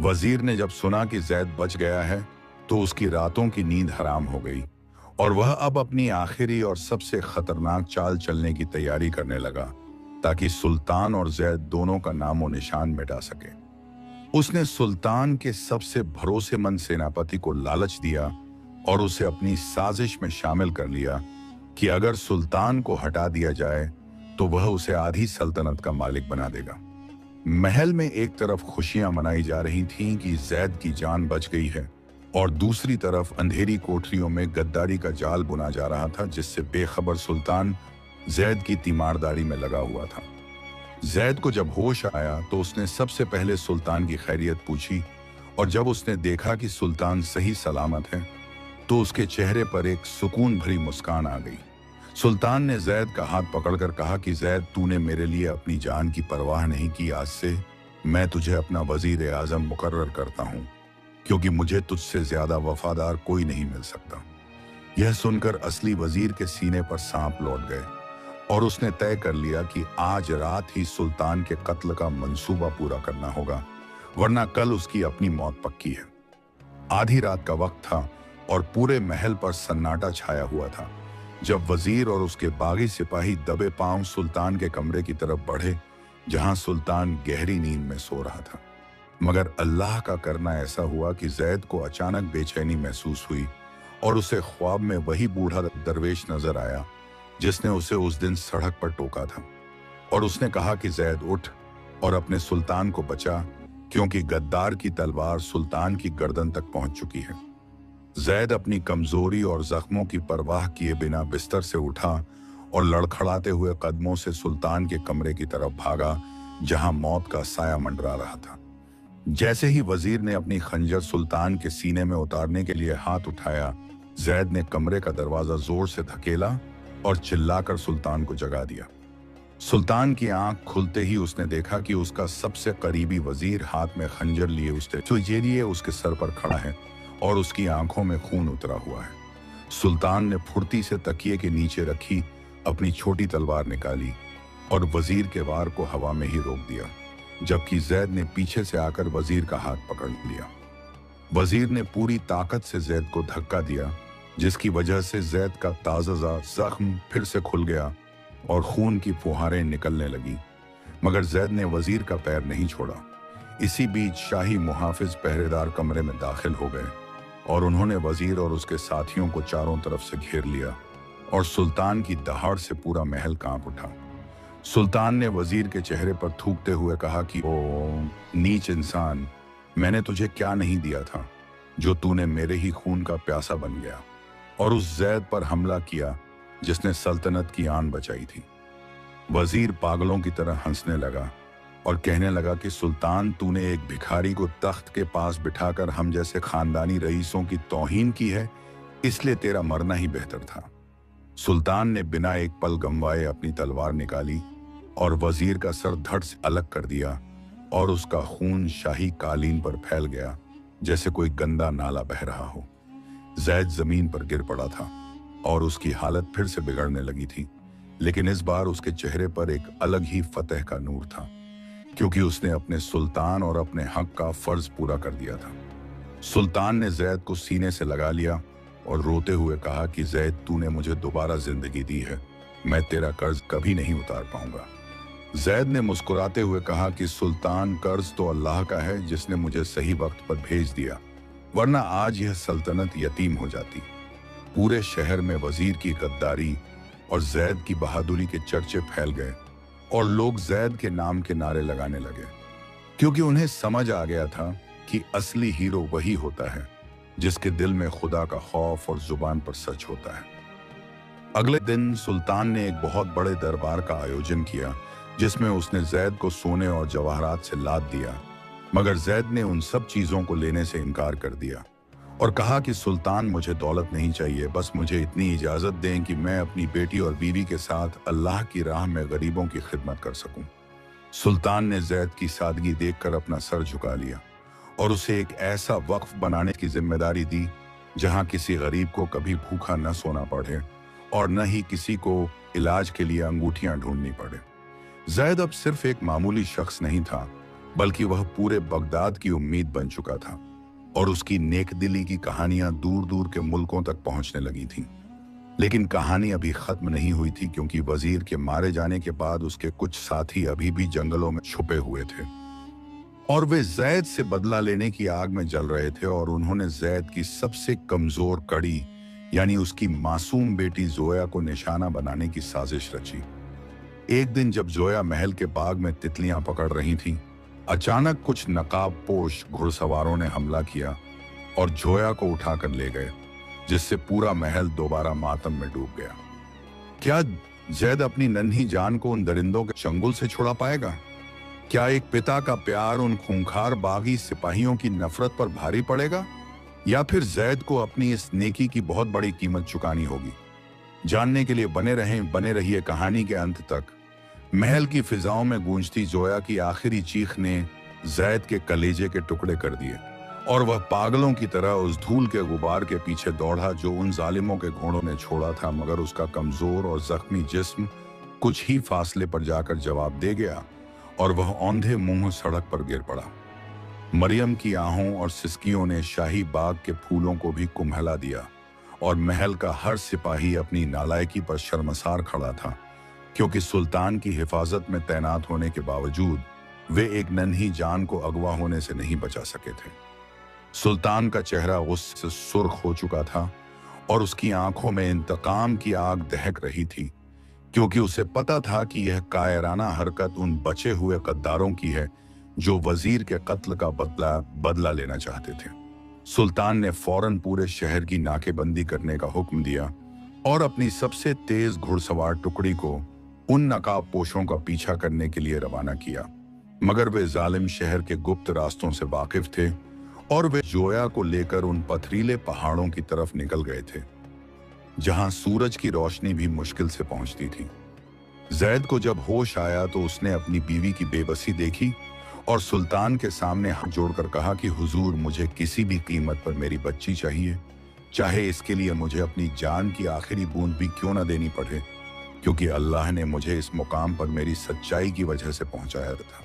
वजीर ने जब सुना कि जैद बच गया है तो उसकी रातों की नींद हराम हो गई और वह अब अपनी आखिरी और सबसे खतरनाक चाल चलने की तैयारी करने लगा, ताकि सुल्तान और जैद दोनों का नामो निशान मिटा सके। उसने सुल्तान के सबसे भरोसेमंद सेनापति को लालच दिया और उसे अपनी साजिश में शामिल कर लिया कि अगर सुल्तान को हटा दिया जाए तो वह उसे आधी सल्तनत का मालिक बना देगा। महल में एक तरफ खुशियां मनाई जा रही थीं कि जैद की जान बच गई है, और दूसरी तरफ अंधेरी कोठरियों में गद्दारी का जाल बुना जा रहा था, जिससे बेखबर सुल्तान जैद की तीमारदारी में लगा हुआ था। जैद को जब होश आया तो उसने सबसे पहले सुल्तान की खैरियत पूछी, और जब उसने देखा कि सुल्तान सही सलामत है तो उसके चेहरे पर एक सुकून भरी मुस्कान आ गई। सुल्तान ने जैद का हाथ पकड़कर कहा कि जैद, तूने मेरे लिए अपनी जान की परवाह नहीं की। आज से मैं तुझे अपना वजीर आजम मुकर्रर करता हूँ, क्योंकि मुझे तुझसे ज्यादा वफादार कोई नहीं मिल सकता। यह सुनकर असली वजीर के सीने पर सांप लौट गए, और उसने तय कर लिया कि आज रात ही सुल्तान के कत्ल का मंसूबा पूरा करना होगा, वरना कल उसकी अपनी मौत पक्की है। आधी रात का वक्त था और पूरे महल पर सन्नाटा छाया हुआ था, जब वजीर और उसके बागी सिपाही दबे पांव सुल्तान के कमरे की तरफ बढ़े, जहां सुल्तान गहरी नींद में सो रहा था। मगर अल्लाह का करना ऐसा हुआ कि जैद को अचानक बेचैनी महसूस हुई, और उसे ख्वाब में वही बूढ़ा दरवेश नजर आया जिसने उसे उस दिन सड़क पर टोका था। और उसने कहा कि जैद, उठ और अपने सुल्तान को बचा, क्योंकि गद्दार की तलवार सुल्तान की गर्दन तक पहुंच चुकी है। जैद अपनी कमजोरी और जख्मों की परवाह किए बिना बिस्तर से उठा और लड़खड़ाते हुए कदमों से सुल्तान के कमरे की तरफ भागा, जहां मौत का साया मंडरा रहा था। जैसे ही वजीर ने अपनी खंजर सुल्तान के सीने में उतारने के लिए हाथ उठाया, जैद ने कमरे का दरवाजा जोर से धकेला और चिल्लाकर सुल्तान को जगा दिया। सुल्तान की आंख खुलते ही उसने देखा कि उसका सबसे करीबी वजीर हाथ में खंजर लिए उसके सर पर खड़ा है, और उसकी आंखों में खून उतरा हुआ है। सुल्तान ने फुर्ती से तकिए के नीचे रखी अपनी छोटी तलवार निकाली और वजीर के वार को हवा में ही रोक दिया, जबकि जैद ने पीछे से आकर वजीर का हाथ पकड़ लिया। वजीर ने पूरी ताकत से जैद को धक्का दिया, जिसकी वजह से जैद का ताज़ा जख्म फिर से खुल गया और खून की फुहारें निकलने लगी। मगर जैद ने वजीर का पैर नहीं छोड़ा। इसी बीच शाही मुहाफिज पहरेदार कमरे में दाखिल हो गए, और उन्होंने वजीर और उसके साथियों को चारों तरफ से घेर लिया, और सुल्तान की दहाड़ से पूरा महल कांप उठा। सुल्तान ने वजीर के चेहरे पर थूकते हुए कहा कि ओ नीच इंसान, मैंने तुझे क्या नहीं दिया था जो तूने मेरे ही खून का प्यासा बन गया और उस जैद पर हमला किया जिसने सल्तनत की आन बचाई थी। वजीर पागलों की तरह हंसने लगा और कहने लगा कि सुल्तान, तूने एक भिखारी को तख्त के पास बिठाकर हम जैसे खानदानी रईसों की तौहीन की है, इसलिए तेरा मरना ही बेहतर था। सुल्तान ने बिना एक पल गंवाए अपनी तलवार निकाली और वजीर का सर धड़ से अलग कर दिया, और उसका खून शाही कालीन पर फैल गया जैसे कोई गंदा नाला बह रहा हो। जैद जमीन पर गिर पड़ा था और उसकी हालत फिर से बिगड़ने लगी थी, लेकिन इस बार उसके चेहरे पर एक अलग ही फतेह का नूर था, क्योंकि उसने अपने सुल्तान और अपने हक का फर्ज पूरा कर दिया था। सुल्तान ने जैद को सीने से लगा लिया और रोते हुए कहा कि जैद, तूने मुझे दोबारा जिंदगी दी है, मैं तेरा कर्ज कभी नहीं उतार पाऊंगा। जैद ने मुस्कुराते हुए कहा कि सुल्तान, कर्ज तो अल्लाह का है जिसने मुझे सही वक्त पर भेज दिया, वरना आज यह सल्तनत यतीम हो जाती। पूरे शहर में वजीर की गद्दारी और जैद की बहादुरी के चर्चे फैल गए, और लोग जैद के नाम के नारे लगाने लगे, क्योंकि उन्हें समझ आ गया था कि असली हीरो वही होता है जिसके दिल में खुदा का खौफ और जुबान पर सच होता है। अगले दिन सुल्तान ने एक बहुत बड़े दरबार का आयोजन किया, जिसमें उसने जैद को सोने और जवाहरात से लाद दिया, मगर जैद ने उन सब चीजों को लेने से इनकार कर दिया और कहा कि सुल्तान, मुझे दौलत नहीं चाहिए, बस मुझे इतनी इजाजत दें कि मैं अपनी बेटी और बीवी के साथ अल्लाह की राह में गरीबों की खिदमत कर सकूं। सुल्तान ने जैद की सादगी देखकर अपना सर झुका लिया और उसे एक ऐसा वक्फ बनाने की जिम्मेदारी दी जहां किसी गरीब को कभी भूखा न सोना पड़े और न ही किसी को इलाज के लिए अंगूठियां ढूंढनी पड़े। जैद अब सिर्फ एक मामूली शख्स नहीं था, बल्कि वह पूरे बगदाद की उम्मीद बन चुका था, और उसकी नेकदिली की कहानियां दूर दूर के मुल्कों तक पहुंचने लगी थीं। लेकिन कहानी अभी खत्म नहीं हुई थी, क्योंकि वजीर के मारे जाने के बाद उसके कुछ साथी अभी भी जंगलों में छुपे हुए थे, और वे जैद से बदला लेने की आग में जल रहे थे। और उन्होंने जैद की सबसे कमजोर कड़ी यानी उसकी मासूम बेटी जोया को निशाना बनाने की साजिश रची। एक दिन जब जोया महल के बाग में तितलियां पकड़ रही थी, अचानक कुछ नकाबपोश घुड़सवारों ने हमला किया और जोया को उठाकर ले गए, जिससे पूरा महल दोबारा मातम में डूब गया। क्या जैद अपनी नन्ही जान को उन दरिंदों के चंगुल से छुड़ा पाएगा? क्या एक पिता का प्यार उन खूंखार बागी सिपाहियों की नफरत पर भारी पड़ेगा, या फिर जैद को अपनी इस नेकी की बहुत बड़ी कीमत चुकानी होगी? जानने के लिए बने रहिए कहानी के अंत तक। महल की फिजाओं में गूंजती जोया की आखिरी चीख ने जैद के कलेजे के टुकड़े कर दिए और वह पागलों की तरह उस धूल के गुबार के पीछे दौड़ा जो उन जालिमों के घोड़ों ने छोड़ा था, मगर उसका कमजोर और जख्मी जिस्म कुछ ही फासले पर जाकर जवाब दे गया और वह औंधे मुंह सड़क पर गिर पड़ा। मरियम की आहों और सिसकियों ने शाही बाग के फूलों को भी कुम्हला दिया और महल का हर सिपाही अपनी नालायकी पर शर्मसार खड़ा था, क्योंकि सुल्तान की हिफाजत में तैनात होने के बावजूद वे एक नन्ही जान को अगवा होने से नहीं बचा सके थे। सुल्तान का चेहरा गुस्से से सुर्ख हो चुका था और उसकी आंखों में इंतकाम की आग दहक रही थी, क्योंकि उसे पता था कि यह कायराना हरकत उन बचे हुए गद्दारों की है जो वजीर के कत्ल का बदला लेना चाहते थे। सुल्तान ने फौरन पूरे शहर की नाकेबंदी करने का हुक्म दिया और अपनी सबसे तेज घुड़सवार टुकड़ी को उन नकाबपोशों का पीछा करने के लिए रवाना किया, मगर वे जालिम शहर के गुप्त रास्तों से वाकिफ थे और वे जोया को लेकर उन पथरीले पहाड़ों की तरफ निकल गए थे, जहां सूरज की रोशनी भी मुश्किल से पहुंचती थी। जैद को जब होश आया तो उसने अपनी बीवी की बेबसी देखी और सुल्तान के सामने हाथ जोड़कर कहा कि हुजूर, मुझे किसी भी कीमत पर मेरी बच्ची चाहिए, चाहे इसके लिए मुझे अपनी जान की आखिरी बूंद भी क्यों न देनी पड़े, क्योंकि अल्लाह ने मुझे इस मुकाम पर मेरी सच्चाई की वजह से पहुंचाया था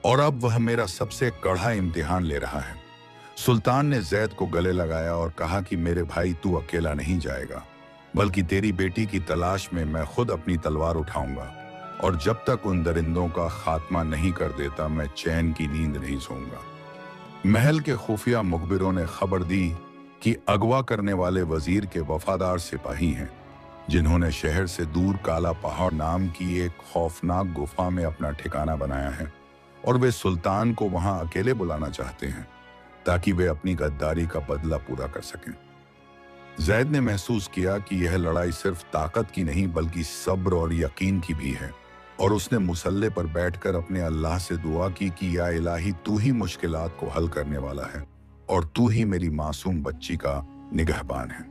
और अब वह मेरा सबसे कड़ा इम्तिहान ले रहा है। सुल्तान ने जैद को गले लगाया और कहा कि मेरे भाई, तू अकेला नहीं जाएगा, बल्कि तेरी बेटी की तलाश में मैं खुद अपनी तलवार उठाऊंगा और जब तक उन दरिंदों का खात्मा नहीं कर देता मैं चैन की नींद नहीं सोऊंगा। महल के खुफिया मुखबिरों ने खबर दी कि अगवा करने वाले वजीर के वफादार सिपाही हैं, जिन्होंने शहर से दूर काला पहाड़ नाम की एक खौफनाक गुफा में अपना ठिकाना बनाया है और वे सुल्तान को वहां अकेले बुलाना चाहते हैं ताकि वे अपनी गद्दारी का बदला पूरा कर सकें। जैद ने महसूस किया कि यह लड़ाई सिर्फ ताकत की नहीं बल्कि सब्र और यकीन की भी है और उसने मुसल्ले पर बैठकर अपने अल्लाह से दुआ की कि या इलाही, तू ही मुश्किलात को हल करने वाला है और तू ही मेरी मासूम बच्ची का निगहबान है।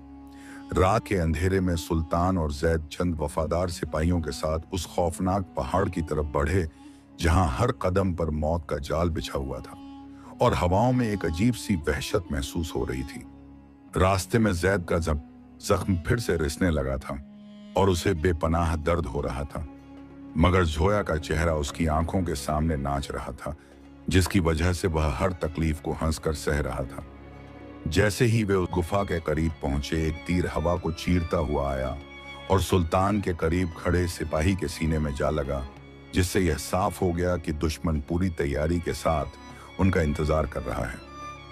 रात के अंधेरे में सुल्तान और जैद चंद वफादार सिपाहियों के साथ उस खौफनाक पहाड़ की तरफ बढ़े जहां हर कदम पर मौत का जाल बिछा हुआ था और हवाओं में एक अजीब सी वहशत महसूस हो रही थी। रास्ते में जैद का जख्म फिर से रिसने लगा था और उसे बेपनाह दर्द हो रहा था, मगर जोया का चेहरा उसकी आंखों के सामने नाच रहा था, जिसकी वजह से वह हर तकलीफ को हंसकर सह रहा था। जैसे ही वे उस गुफा के करीब पहुंचे, एक तीर हवा को चीरता हुआ आया और सुल्तान के करीब खड़े सिपाही के सीने में जा लगा, जिससे यह साफ हो गया कि दुश्मन पूरी तैयारी के साथ उनका इंतजार कर रहा है।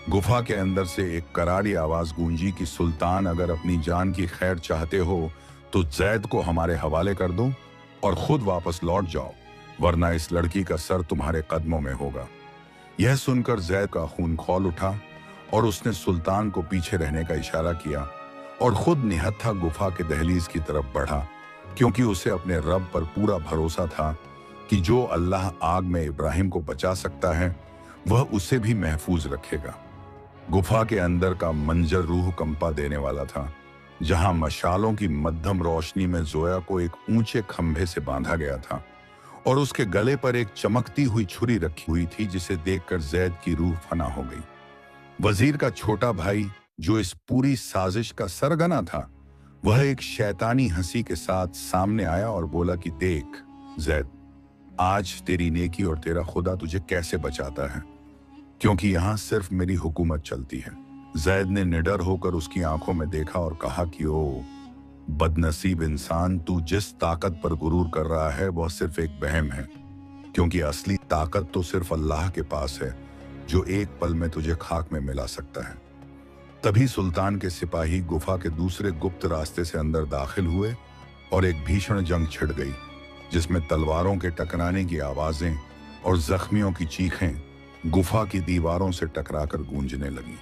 गुफा के अंदर से एक करारी आवाज गूंजी कि सुल्तान, अगर अपनी जान की खैर चाहते हो तो जैद को हमारे हवाले कर दो और खुद वापस लौट जाओ, वरना इस लड़की का सर तुम्हारे कदमों में होगा। यह सुनकर जैद का खून खौल उठा और उसने सुल्तान को पीछे रहने का इशारा किया और खुद निहत्था गुफा के दहलीज की तरफ बढ़ा, क्योंकि उसे अपने रब पर पूरा भरोसा था कि जो अल्लाह आग में इब्राहिम को बचा सकता है वह उसे भी महफूज रखेगा। गुफा के अंदर का मंजर रूह कंपा देने वाला था, जहां मशालों की मध्यम रोशनी में जोया को एक ऊंचे खंभे से बांधा गया था और उसके गले पर एक चमकती हुई छुरी रखी हुई थी, जिसे देखकर जैद की रूह फना हो गई। वजीर का छोटा भाई, जो इस पूरी साजिश का सरगना था, वह एक शैतानी हंसी के साथ सामने आया और बोला कि देख जैद, आज तेरी नेकी और तेरा खुदा तुझे कैसे बचाता है, क्योंकि यहां सिर्फ मेरी हुकूमत चलती है। जैद ने निडर होकर उसकी आंखों में देखा और कहा कि ओ बदनसीब इंसान, तू जिस ताकत पर गुरूर कर रहा है वह सिर्फ एक वहम है, क्योंकि असली ताकत तो सिर्फ अल्लाह के पास है, जो एक पल में तुझे खाक में मिला सकता है। तभी सुल्तान के सिपाही गुफा के दूसरे गुप्त रास्ते से अंदर दाखिल हुए और एक भीषण जंग छिड़ गई, जिसमें तलवारों के टकराने की आवाजें और जख्मियों की चीखें गुफा की दीवारों से टकराकर गूंजने लगी।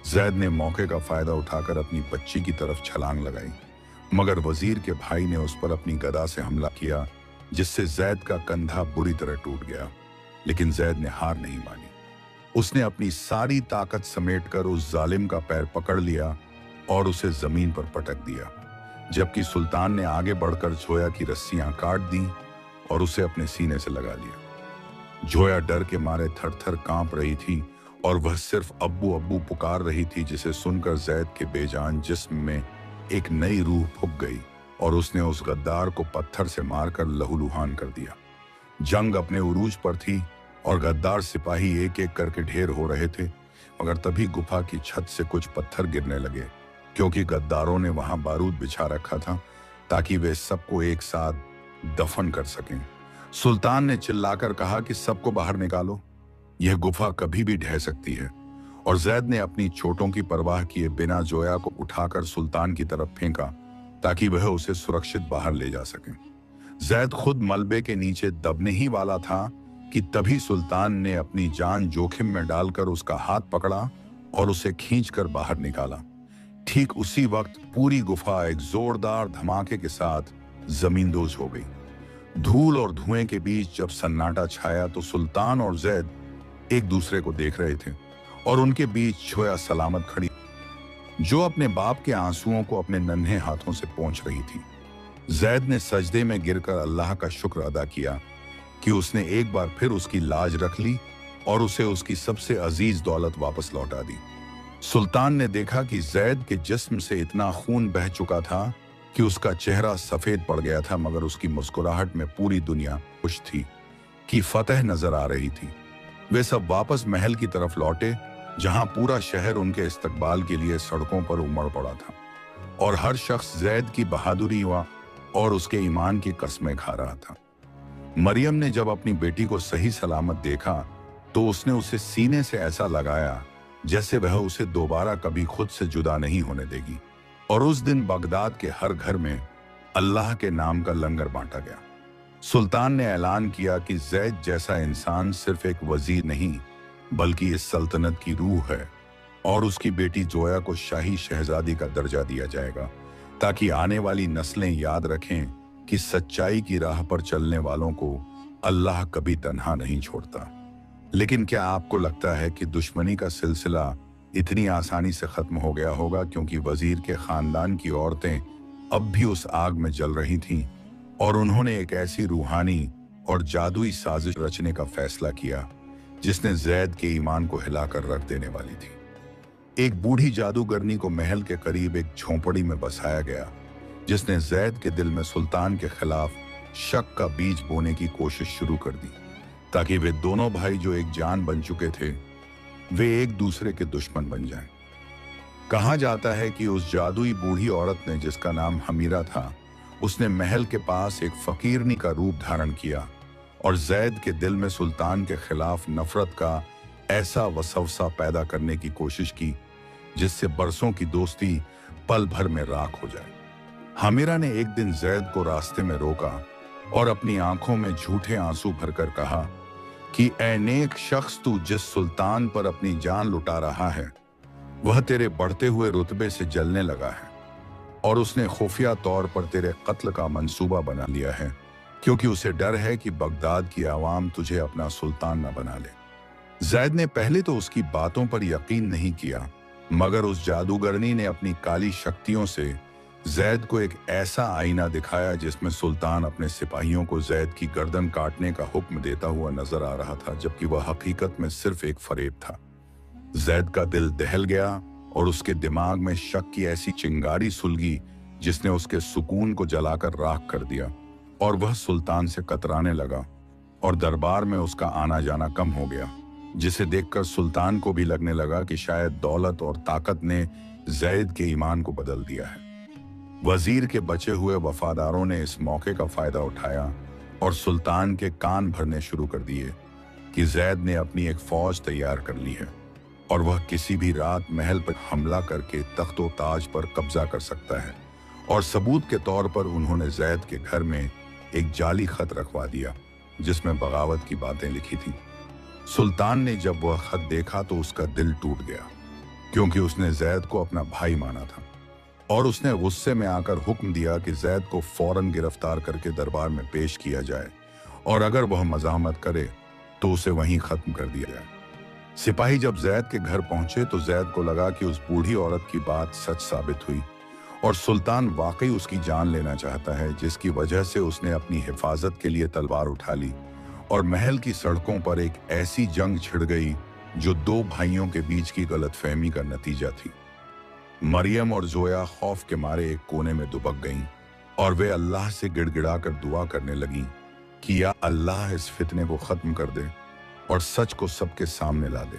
जैद ने मौके का फायदा उठाकर अपनी बच्ची की तरफ छलांग लगाई, मगर वजीर के भाई ने उस पर अपनी गदा से हमला किया, जिससे जैद का कंधा बुरी तरह टूट गया। लेकिन जैद ने हार नहीं मानी। उसने अपनी सारी ताकत समेटकर उस जालिम का पैर पकड़ लिया और उसे जमीन पर पटक दिया, जबकि सुल्तान ने आगे बढ़कर जोया की रस्सियां काट दी और उसे अपने सीने से लगा लिया। जोया डर के मारे थर-थर कांप रही थी और वह सिर्फ अब्बू अब्बू पुकार रही थी, जिसे सुनकर जैद के बेजान जिस्म में एक नई रूह फूंक गई और उसने उस गद्दार को पत्थर से मारकर लहूलुहान कर दिया। जंग अपने उरूज पर थी और गद्दार सिपाही एक एक करके ढेर हो रहे थे, मगर तभी गुफा की छत से कुछ पत्थर गिरने लगे, क्योंकि गद्दारों ने वहां बारूद बिछा रखा था ताकि वे सबको एक साथ दफन कर सकें। सुल्तान ने चिल्लाकर कहा कि सबको बाहर निकालो, यह गुफा कभी भी ढह सकती है। और जैद ने अपनी चोटों की परवाह किए बिना जोया को उठाकर सुल्तान की तरफ फेंका ताकि वह उसे सुरक्षित बाहर ले जा सके। जैद खुद मलबे के नीचे दबने ही वाला था कि तभी सुल्तान ने अपनी जान जोखिम में डालकर उसका हाथ पकड़ा और उसे खींचकर बाहर निकाला। ठीक उसी वक्त पूरी गुफा एक जोरदार धमाके के साथ जमींदोज हो गई। धूल और धुएं के बीच जब सन्नाटा छाया तो सुल्तान और जैद एक दूसरे को देख रहे थे और उनके बीच जोया सलामत खड़ी, जो अपने बाप के आंसुओं को अपने नन्हे हाथों से पोंछ रही थी। जैद ने सजदे में गिरकर अल्लाह का शुक्र अदा किया कि उसने एक बार फिर उसकी लाज रख ली और उसे उसकी सबसे अजीज दौलत वापस लौटा दी। सुल्तान ने देखा कि जैद के जिस्म से इतना खून बह चुका था कि उसका चेहरा सफेद पड़ गया था, मगर उसकी मुस्कुराहट में पूरी दुनिया खुश थी कि फतह नजर आ रही थी। वे सब वापस महल की तरफ लौटे, जहां पूरा शहर उनके इस्तकबाल के लिए सड़कों पर उमड़ पड़ा था और हर शख्स जैद की बहादुरी और उसके ईमान की कस्में खा रहा था। मरियम ने जब अपनी बेटी को सही सलामत देखा तो उसने उसे सीने से ऐसा लगाया जैसे वह उसे दोबारा कभी खुद से जुदा नहीं होने देगी। और उस दिन बगदाद के हर घर में अल्लाह के नाम का लंगर बांटा गया। सुल्तान ने ऐलान किया कि जैद जैसा इंसान सिर्फ एक वजीर नहीं बल्कि इस सल्तनत की रूह है और उसकी बेटी जोया को शाही शहजादी का दर्जा दिया जाएगा, ताकि आने वाली नस्लें याद रखें कि सच्चाई की राह पर चलने वालों को अल्लाह कभी तन्हा नहीं छोड़ता। लेकिन क्या आपको लगता है कि दुश्मनी का सिलसिला इतनी आसानी से खत्म हो गया होगा, क्योंकि वजीर के खानदान की औरतें अब भी उस आग में जल रही थीं और उन्होंने एक ऐसी रूहानी और जादुई साजिश रचने का फैसला किया जिसने जैद के ईमान को हिलाकर रख देने वाली थी। एक बूढ़ी जादूगरनी को महल के करीब एक झोंपड़ी में बसाया गया, जिसने जैद के दिल में सुल्तान के खिलाफ शक का बीज बोने की कोशिश शुरू कर दी, ताकि वे दोनों भाई जो एक जान बन चुके थे वे एक दूसरे के दुश्मन बन जाएं। कहा जाता है कि उस जादुई बूढ़ी औरत ने, जिसका नाम हमीरा था, उसने महल के पास एक फकीरनी का रूप धारण किया और जैद के दिल में सुल्तान के खिलाफ नफरत का ऐसा वसवसा पैदा करने की कोशिश की जिससे बरसों की दोस्ती पल भर में राख हो जाए। हमीरा ने एक दिन जैद को रास्ते में रोका और अपनी आंखों में झूठे आंसू भरकर कहा कि ऐ नेक शख्स, तू जिस सुल्तान पर अपनी जान लुटा रहा है वह तेरे बढ़ते हुए रुतबे से जलने लगा है और उसने खुफिया तौर पर तेरे कत्ल का मंसूबा बना लिया है, क्योंकि उसे डर है कि बगदाद की आवाम तुझे अपना सुल्तान न बना ले। जैद ने पहले तो उसकी बातों पर यकीन नहीं किया, मगर उस जादूगरनी ने अपनी काली शक्तियों से जैद को एक ऐसा आईना दिखाया जिसमें सुल्तान अपने सिपाहियों को जैद की गर्दन काटने का हुक्म देता हुआ नजर आ रहा था, जबकि वह हकीकत में सिर्फ एक फरेब था। जैद का दिल दहल गया और उसके दिमाग में शक की ऐसी चिंगारी सुलगी जिसने उसके सुकून को जलाकर राख कर दिया और वह सुल्तान से कतराने लगा और दरबार में उसका आना जाना कम हो गया, जिसे देखकर सुल्तान को भी लगने लगा कि शायद दौलत और ताकत ने जैद के ईमान को बदल दिया है। वजीर के बचे हुए वफादारों ने इस मौके का फायदा उठाया और सुल्तान के कान भरने शुरू कर दिए कि जैद ने अपनी एक फौज तैयार कर ली है और वह किसी भी रात महल पर हमला करके तख्तो ताज पर कब्जा कर सकता है। और सबूत के तौर पर उन्होंने जैद के घर में एक जाली खत रखवा दिया जिसमें बगावत की बातें लिखी थी। सुल्तान ने जब वह खत देखा तो उसका दिल टूट गया, क्योंकि उसने जैद को अपना भाई माना था। और उसने गुस्से में आकर हुक्म दिया कि जैद को फौरन गिरफ्तार करके दरबार में पेश किया जाए, और अगर वह मज़ाहमत करे तो उसे वहीं खत्म कर दिया जाए। सिपाही जब जैद के घर पहुंचे तो जैद को लगा कि उस बूढ़ी औरत की बात सच साबित हुई और सुल्तान वाकई उसकी जान लेना चाहता है, जिसकी वजह से उसने अपनी हिफाजत के लिए तलवार उठा ली और महल की सड़कों पर एक ऐसी जंग छिड़ गई जो दो भाइयों के बीच की गलतफहमी का नतीजा थी। मरियम और जोया खौफ के मारे एक कोने में दुबक गईं और वे अल्लाह से गिड़गिड़ाकर दुआ करने लगीं कि या अल्लाह इस फितने को खत्म कर दे और सच को सबके सामने ला दे,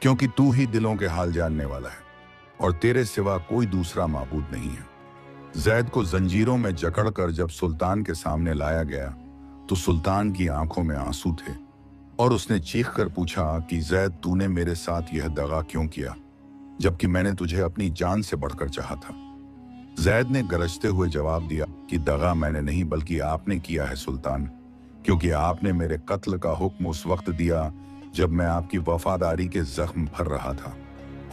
क्योंकि तू ही दिलों के हाल जानने वाला है और तेरे सिवा कोई दूसरा माबूद नहीं है। जैद को जंजीरों में जकड़कर जब सुल्तान के सामने लाया गया तो सुल्तान की आंखों में आंसू थे और उसने चीख कर पूछा कि जैद, तूने मेरे साथ यह दगा क्यों किया, जबकि मैंने तुझे अपनी जान से बढ़कर चाहा था। जैद ने गरजते हुए जवाब दिया कि दगा मैंने नहीं बल्कि आपने किया है सुल्तान, क्योंकि आपने मेरे कत्ल का हुक्म उस वक्त दिया जब मैं आपकी वफादारी के जख्म भर रहा था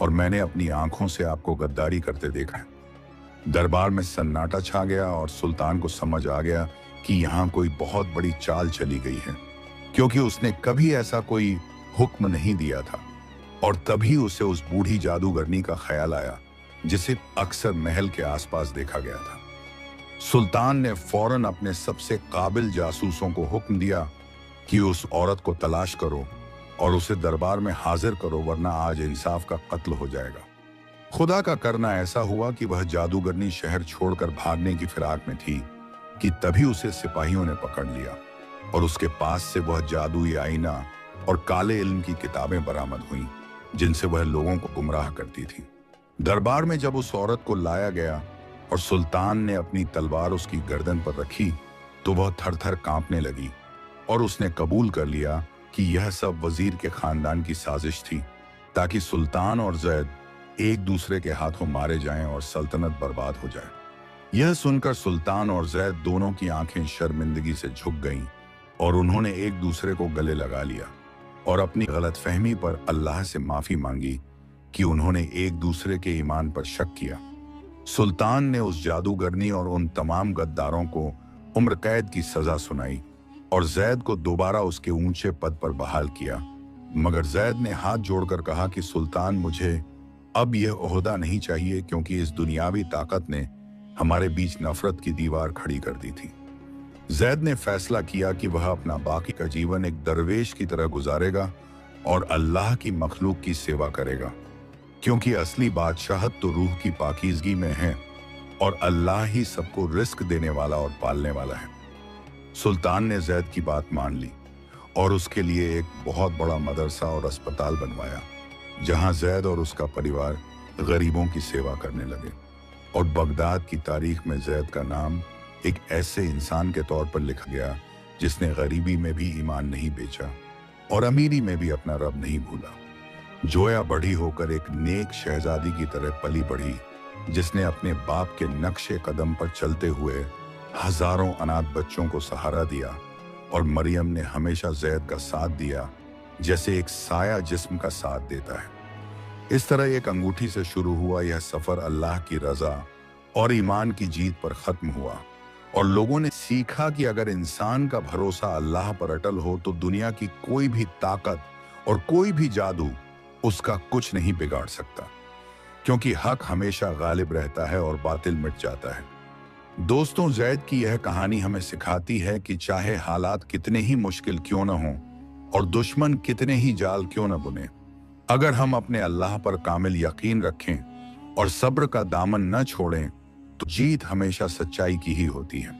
और मैंने अपनी आंखों से आपको गद्दारी करते देखा है। दरबार में सन्नाटा छा गया और सुल्तान को समझ आ गया कि यहाँ कोई बहुत बड़ी चाल चली गई है, क्योंकि उसने कभी ऐसा कोई हुक्म नहीं दिया था। और तभी उसे उस बूढ़ी जादूगरनी का ख्याल आया जिसे अक्सर महल के आसपास देखा गया था। सुल्तान ने फौरन अपने सबसे काबिल जासूसों को हुक्म दिया कि उस औरत को तलाश करो और उसे दरबार में हाजिर करो, वरना आज इंसाफ का कत्ल हो जाएगा। खुदा का करना ऐसा हुआ कि वह जादूगरनी शहर छोड़कर भागने की फिराक में थी कि तभी उसे सिपाहियों ने पकड़ लिया और उसके पास से वह जादुई आईना और काले इल्म की किताबें बरामद हुईं, जिनसे वह लोगों को गुमराह करती थी। दरबार में जब उस औरत को लाया गया और सुल्तान ने अपनी तलवार उसकी गर्दन पर रखी तो वह थर-थर कांपने लगी और उसने कबूल कर लिया कि यह सब वजीर के खानदान की साजिश थी, ताकि सुल्तान और जैद एक दूसरे के हाथों मारे जाएं और सल्तनत बर्बाद हो जाए। यह सुनकर सुल्तान और जैद दोनों की आंखें शर्मिंदगी से झुक गईं और उन्होंने एक दूसरे को गले लगा लिया और अपनी गलतफहमी पर अल्लाह से माफी मांगी कि उन्होंने एक दूसरे के ईमान पर शक किया। सुल्तान ने उस जादूगरनी और उन तमाम गद्दारों को उम्र कैद की सजा सुनाई और जैद को दोबारा उसके ऊंचे पद पर बहाल किया, मगर जैद ने हाथ जोड़कर कहा कि सुल्तान, मुझे अब यह ओहदा नहीं चाहिए, क्योंकि इस दुनियावी ताकत ने हमारे बीच नफरत की दीवार खड़ी कर दी थी। जैद ने फैसला किया कि वह अपना बाकी का जीवन एक दरवेश की तरह गुजारेगा और अल्लाह की मखलूक की सेवा करेगा, क्योंकि असली बादशाहत तो रूह की पाकीज़गी में है और अल्लाह ही सबको रिस्क देने वाला और पालने वाला है। सुल्तान ने जैद की बात मान ली और उसके लिए एक बहुत बड़ा मदरसा और अस्पताल बनवाया, जहां जैद और उसका परिवार गरीबों की सेवा करने लगे। और बगदाद की तारीख में जैद का नाम एक ऐसे इंसान के तौर पर लिखा गया जिसने गरीबी में भी ईमान नहीं बेचा और अमीरी में भी अपना रब नहीं भूला। जोया बड़ी होकर एक नेक शहजादी की तरह पली बढ़ी, जिसने अपने बाप के नक्शे कदम पर चलते हुए हजारों अनाथ बच्चों को सहारा दिया। और मरियम ने हमेशा जैद का साथ दिया, जैसे एक साया जिस्म का साथ देता है। इस तरह एक अंगूठी से शुरू हुआ यह सफर अल्लाह की रजा और ईमान की जीत पर खत्म हुआ और लोगों ने सीखा कि अगर इंसान का भरोसा अल्लाह पर अटल हो तो दुनिया की कोई भी ताकत और कोई भी जादू उसका कुछ नहीं बिगाड़ सकता, क्योंकि हक हमेशा गालिब रहता है और बातिल मिट जाता है। दोस्तों, जैद की यह कहानी हमें सिखाती है कि चाहे हालात कितने ही मुश्किल क्यों न हों और दुश्मन कितने ही जाल क्यों न बुने, अगर हम अपने अल्लाह पर कामिल यकीन रखें और सब्र का दामन न छोड़ें तो जीत हमेशा सच्चाई की ही होती है।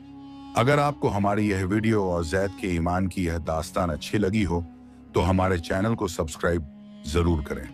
अगर आपको हमारी यह वीडियो और जैद के ईमान की यह दास्तान अच्छी लगी हो तो हमारे चैनल को सब्सक्राइब जरूर करें।